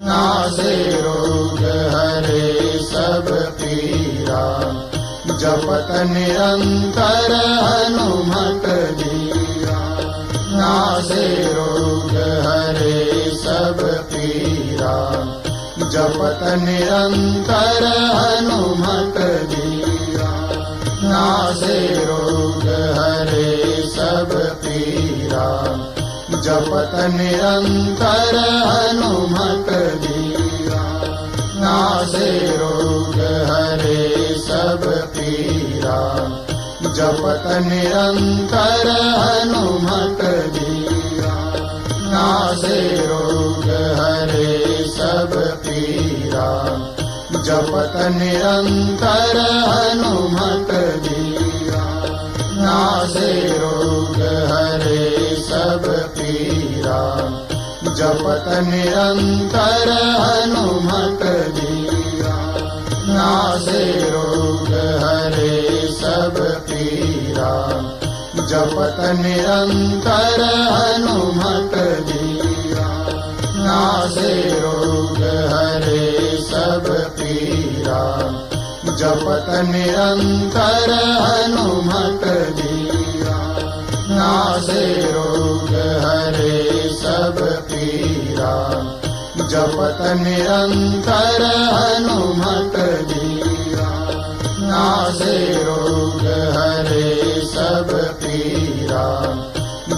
नासे रोग हरे सब पीरा, जपत निरंतर हनुमत धीरा। नासे रोग हरे सब पीरा, जपत निरंतर हनुमत धीरा। नासे रोग हरे सब पीरा, जपत निरंतर हनुमत धीरा। नासे रोग हरे सब पीरा, जपत निरंतर हनुमत धीरा। नासे रोग हरे सब पीरा, जपत निरंतर हनुमत धीरा। नासे रोग हरे सब पीरा, जपत निरंतर हनुमत धीरा। नासे रोग हरे सब पीरा, जपत निरंतर हनुमत धीरा। नासे रोग हरे सब पीरा, जपत निरंतर हनुमत धीरा। नासे रोग हरे सब पीरा, जपत निरंतर हनुमत धीरा। नासे रोग हरे सब पीरा,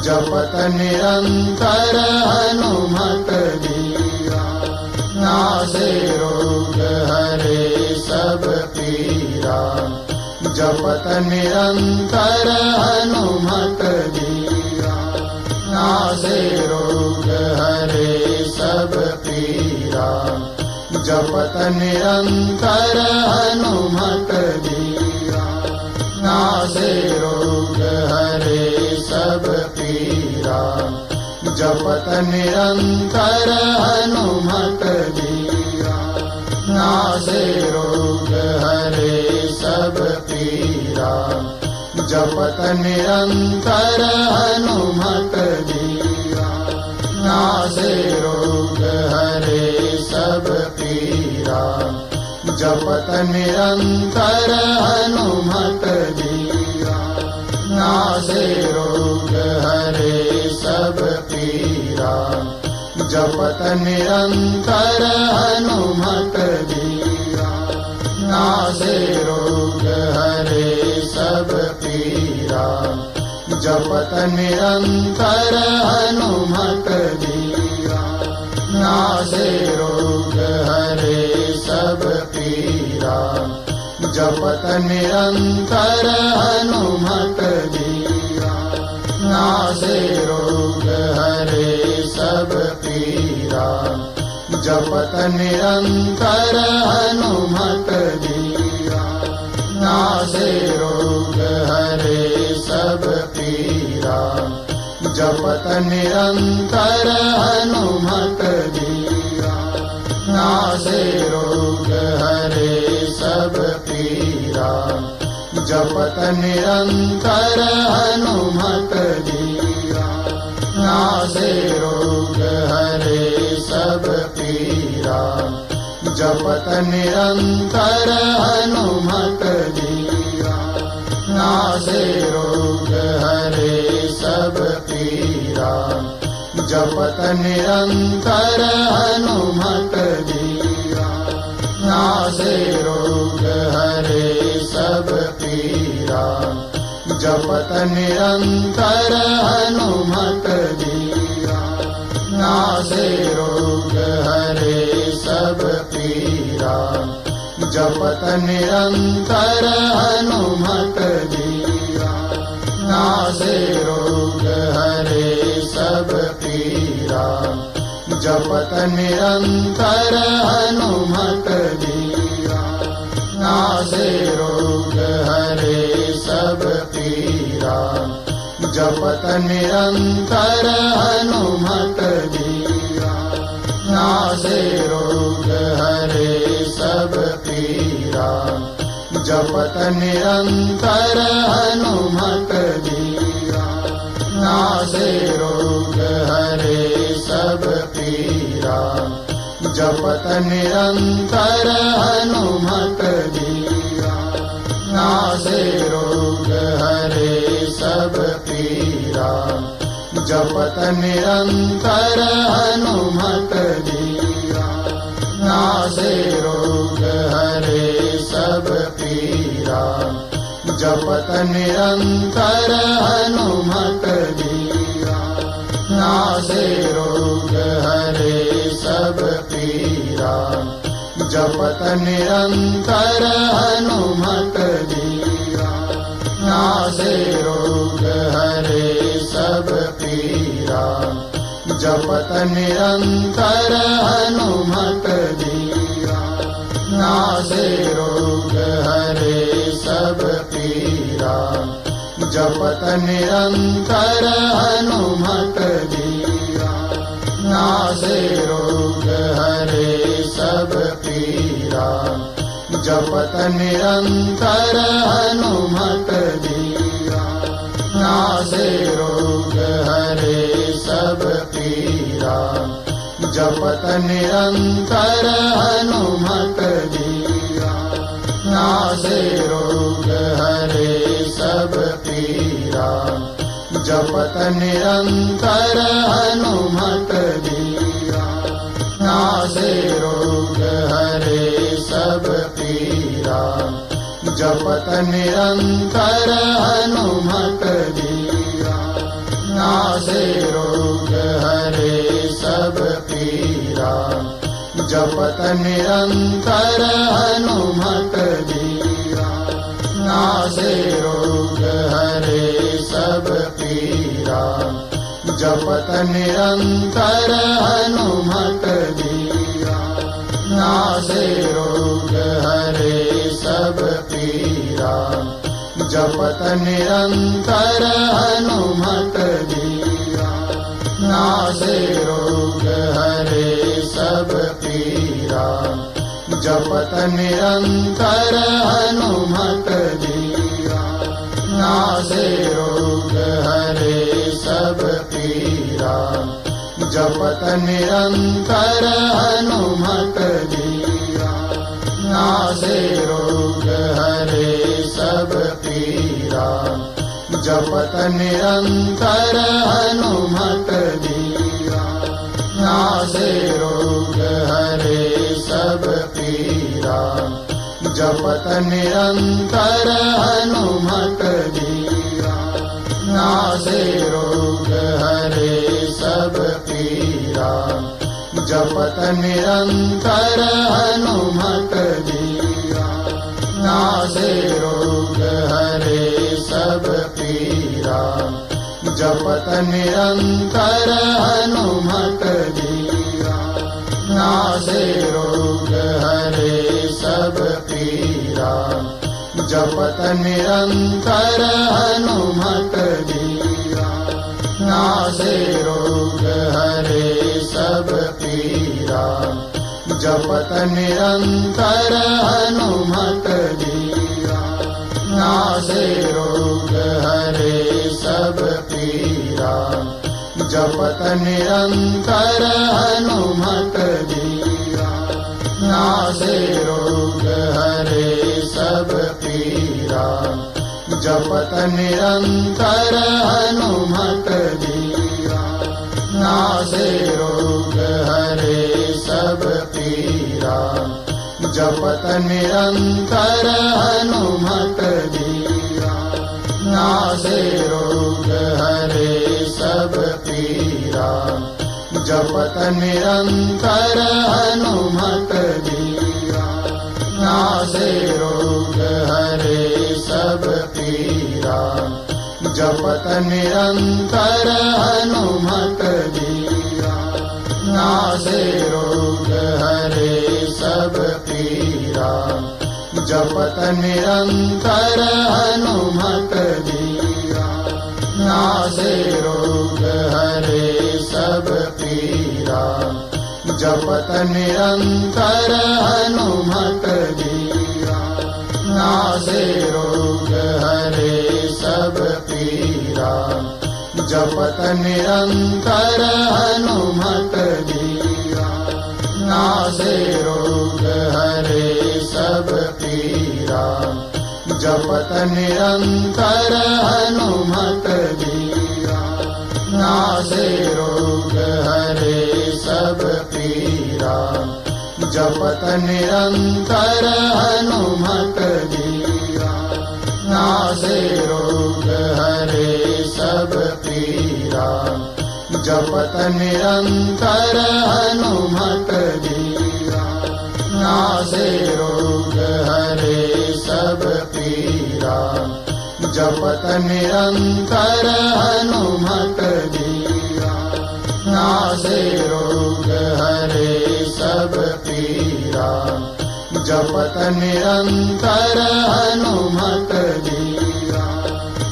जपत निरंतर हनुमत धीरा। नासे रोग हरे सब पीरा, जपत निरंतर हनुमत धीरा। नासे रोग हरे सब पीरा, जपत निरंतर हनुमत धीरा। नासे रोग हरे सब पीरा, जपत निरंतर हनुमत धीरा। नासे रोग हरे सब पीरा, जपत निरंतर हनुमत धीरा। नासे रोग हरे सब पीरा, जपत निरंतर हनुमत धीरा। नासे रोग हरे सब पीरा, जपत निरंतर हनुमत धीरा। नासे रोग हरे सब पीरा, जपत निरंतर हनुमत धीरा। नासे रोग हरे सब पीरा, जपत निरंतर हनुमत धीरा। नासे रोग हरे सब पीरा, जपत निरंतर हनुमत धीरा। नासे रोग हरे सब पीरा, जपत निरंतर हनुमत धीरा। नासे रोग हरे सब पीरा, जपत निरंतर हनुमत धीरा। नासे रोग हरे सब पीरा, जपत निरंतर हनुमत धीरा। नासे रोग हरे सब पीरा, जपत निरंतर हनुमत धीरा। नासे रोग हरे सब पीरा, जपत निरंतर हनुमत धीरा। नासे रोग हरे सब पीरा, जपत निरंतर हनुमत धीरा। नासे रोग हरे सब पीरा, जपत निरंतर हनुमत धीरा। नासे रोग हरे सब पीरा, जपत निरंतर हनुमत धीरा। नासे रोग हरे सब पीरा, जपत निरंतर हनुमत धीरा। नासे रोग हरे सब पीरा, जपत निरंतर हनुमत धीरा। नासे रोग हरे सब पीरा, जपत निरंतर हनुमत धीरा। नासे रोग हरे सब पीरा, जपत निरंतर हनुमत धीरा। नासे रोग हरे सब पीरा, जपत निरंतर हनुमत धीरा। नासे रोग हरे सब पीरा, जपत निरंतर हनुमत धीरा। नासे रोग हरे सब पीरा, जपत निरंतर हनुमत धीरा। नासे रोग हरे सब पीरा, जपत निरंतर हनुमत धीरा। नासे रोग हरे सब पीरा, जपत निरंतर हनुमत धीरा। नासे रोग हरे सब पीरा, जपत निरंतर हनुमत धीरा। नासे रोग हरे सब पीरा, जपत निरंतर हनुमत धीरा। नासे रोग हरे सब पीरा, जपत निरंतर हनुमत धीरा। नासे रोग हरे सब पीरा, जपत निरंतर हनुमत धीरा। नासे रोग हरे सब पीरा, जपत निरंतर हनुमत धीरा। नासे रोग हरे सब पीरा, जपत निरंतर हनुमत धीरा। नासे रोग हरे सब पीरा, जपत निरंतर हनुमत धीरा। नासे रोग हरे सब पीरा, जपत निरंतर हनुमत धीरा। नासे रोग हरे सब पीरा, जपत निरंतर हनुमत धीरा। नासे रोग हरे सब पीरा, जपत निरंतर हनुमत धीरा। नासे रोग हरे सब पीरा, जपत निरंतर हनुमत धीरा। नासे रोग हरे सब पीरा, जपत निरंतर हनुमत धीरा। नासे रोग हरे सब पीरा, जपत निरंतर हनुमत धीरा। नासे रोग हरे सब पीरा, जपत निरंतर हनुमत धीरा। नासे रोग हरे सब पीरा, जपत निरंतर हनुमत धीरा। नासे रोग हरे सब पीरा, जपत निरंतर हनुमत धीरा। नासे रोग हरे सब पीरा, जपत निरंतर हनुमत धीरा। नासे रोग हरे सब पीरा, जपत निरंतर हनुमत धीरा। नासे रोग हरे सब पीरा, जपत निरंतर हनुमत धीरा। नासे रोग हरे सब पीरा, जपत निरंतर हनुमत धीरा। नासे रोग हरे सब पीरा, जपत निरंतर हनुमत धीरा। नासे रोग हरे सब पीरा। जपत निरंतर हनुमत बीरा। नासे रोग हरे सब पीरा। जपत निरंतर हनुमत बीरा। नासे रोग हरे सब पीरा। जपत निरंतर हनुमत बीरा। नासे रोग हरे सब पीरा। जपत निरंतर हनुमत बीरा। नासे रोग हरे सब पीरा। जपत निरंतर हनुमत बीरा।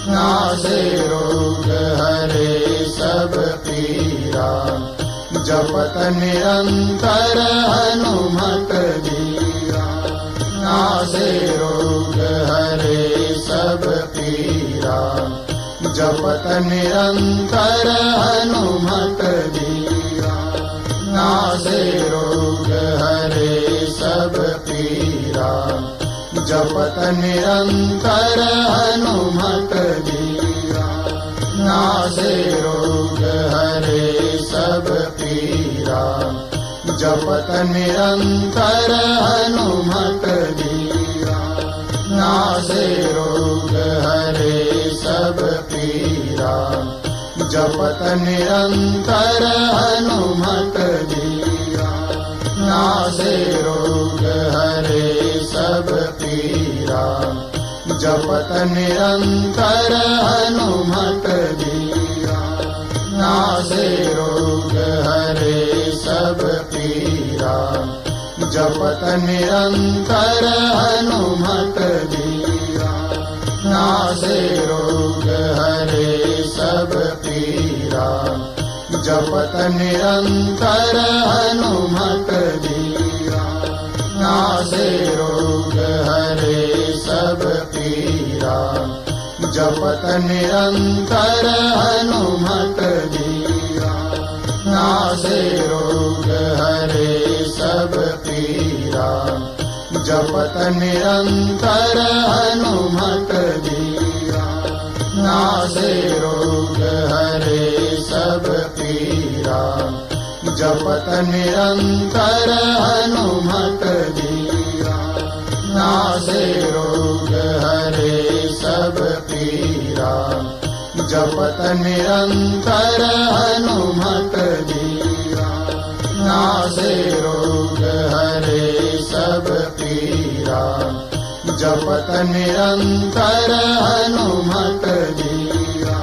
नासे रोग हरे सब पीरा। जपत निरंतर हनुमत बीरा। नासे रोग हरे सब पीरा। जपत निरंतर हनुमत बीरा। नासे रोग हरे सब पीरा। जपत निरंतर हनुमत बीरा। नासे रोग हरे सब पीरा। जपत निरंतर हनुमत बीरा। नासे रोग हरे सब पीरा। जपत निरंतर हनुमत बीरा। नासे रोग हरे सब पीरा। जपत निरंतर हनुमत बीरा। नासे रोग हरे सब पीरा। जपत निरंतर हनुमत बीरा। नासे रोग हरे सब पीरा। जपत निरंतर हनुमत बीरा। नासे रोग हरे सब पीरा। जपत निरंतर हनुमत बीरा। नासे रोग हरे सब पीरा। जपत निरंतर हनुमत बीरा। नासे रोग हरे सब पीरा। जपत निरंतर हनुमत बीरा। नासे रोग हरे सब पीरा। जपत निरंतर हनुमत बीरा। नासे रोग हरे सब पीरा। जपत निरंतर हनुमत बीरा।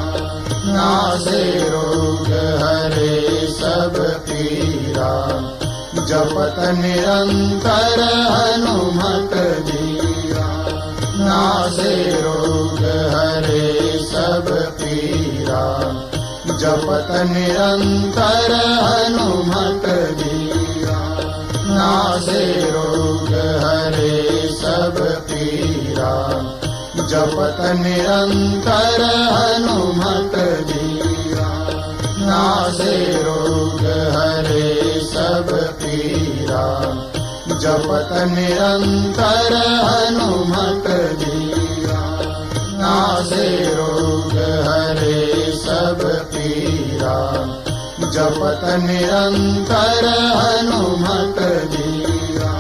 नासे रोग हरे सब पीरा। जपत निरंतर हनुमत बीरा। नासे रोग हरे सब पीरा। जपत निरंतर हनुमत बीरा। नासे रोग हरे सब पीरा। जपत निरंतर हनुमत बीरा। नासे रोग हरे सब पीरा। जपत निरंतर हनुमत बीरा। नासे रोग हरे सब पीरा। जपत निरंतर हनुमत बीरा।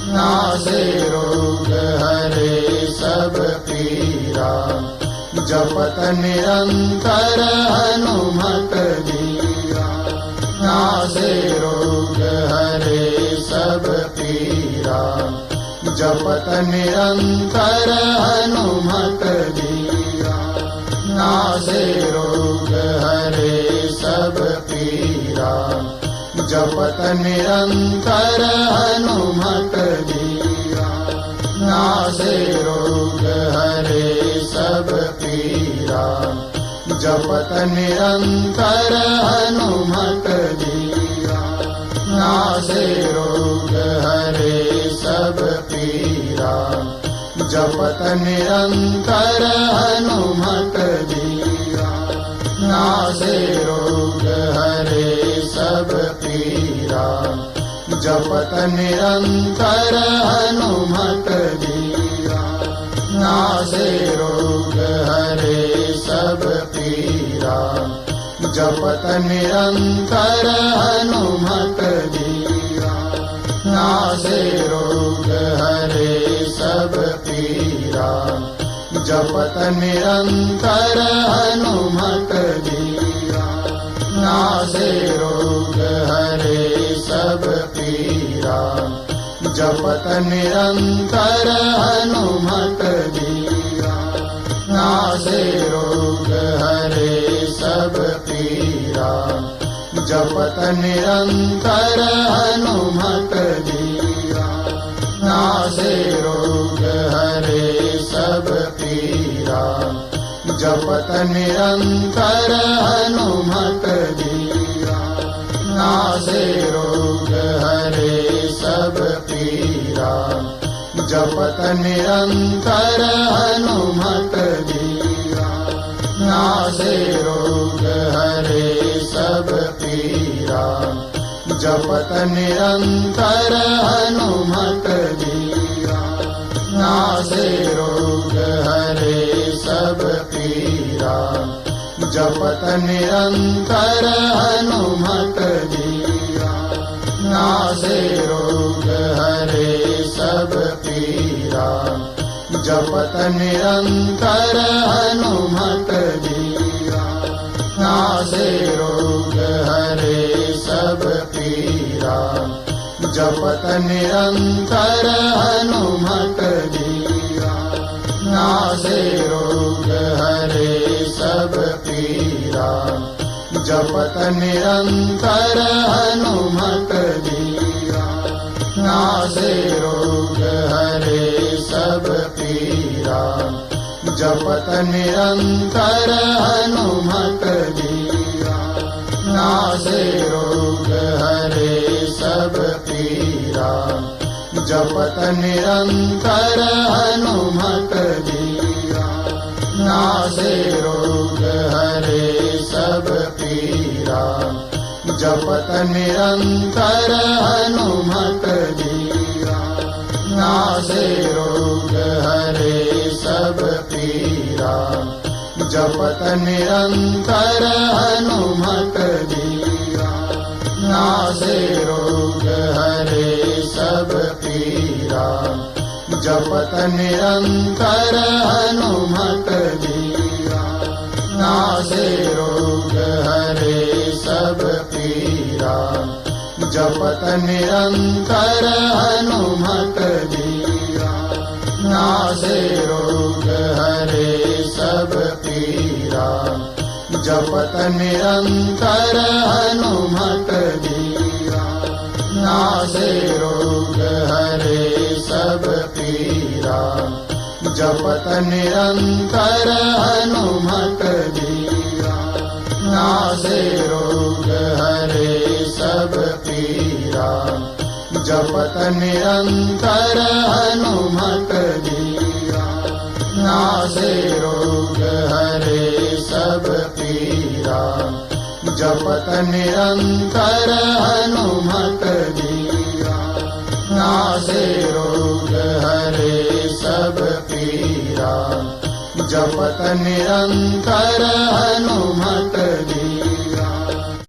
नासे रोग हरे सब पीरा। जपत निरंतर हनुमत बीरा। नासे रोग हरे सब पीरा। जपत निरंतर हनुमत बीरा। नासे रोग हरे सब पीरा। जपत निरंतर हनुमत बीरा। नासे रोग हरे सब पीरा। जपत निरंतर हनुमत बीरा। नासे रोग हरे सब पीरा। जपत निरंतर हनुमत बीरा। नासे रोग हरे सब पीरा। जपत निरंतर हनुमत बीरा। नासे रोग हरे सब पीरा, जपत निरंतर हनुमत बीरा। नासे रोग हरे सब पीरा, जपत निरंतर हनुमत बीरा। नासे रोग हरे सब पीरा, जपत निरंतर हनुमत बीरा। नासे रोग हरे सब पीरा, जपत निरंतर हनुमत बीरा। नासे रोग हरे सब पीरा, जपत निरंतर हनुमत बीरा। नासे रोग हरे सब पीरा, जपत निरंतर हनुमत बीरा। नासे रोग हरे सब पीरा, जपत निरंतर हनुमत बीरा। नासे रोग हरे सब पीरा, जपत निरंतर हनुमत बीरा। नासे रोग हरे सब पीरा, जपत निरंतर हनुमत बीरा। नासे रोग हरे सब पीरा, जपत निरंतर हनुमत बीरा। नासे रोग हरे सब पीरा, जपत निरंतर हनुमत बीरा। नासे रोग हरे सब पीरा, जपत निरंतर हनुमत बीरा। नासे रोग हरे सब पीरा, जपत निरंतर हनुमत बीरा। नासे रोग हरे सब पीरा, जपत निरंतर हनुमत बीरा। नासे रोग हरे सब पीरा, जपत निरंतर हनुमत बीरा। नासे रोग हरे सब पीरा, जपत निरंतर हनुमत बीरा। नासे रोग हरे सब पीरा, जपत निरंतर हनुमत बीरा। नासे रोग हरे सब पीरा, जपत निरंतर हनुमत बीरा। नासे रोग हरे सब पीरा, जपत निरंतर हनुमत बीरा। नासे रोग हरे सब पीरा, जपत निरंतर हनुमत बीरा। नासे रोग हरे सब पीरा, जपत निरंतर हनुमत बीरा। नासे रोग हरे सब पीरा, जपत निरंतर हनुमत बीरा।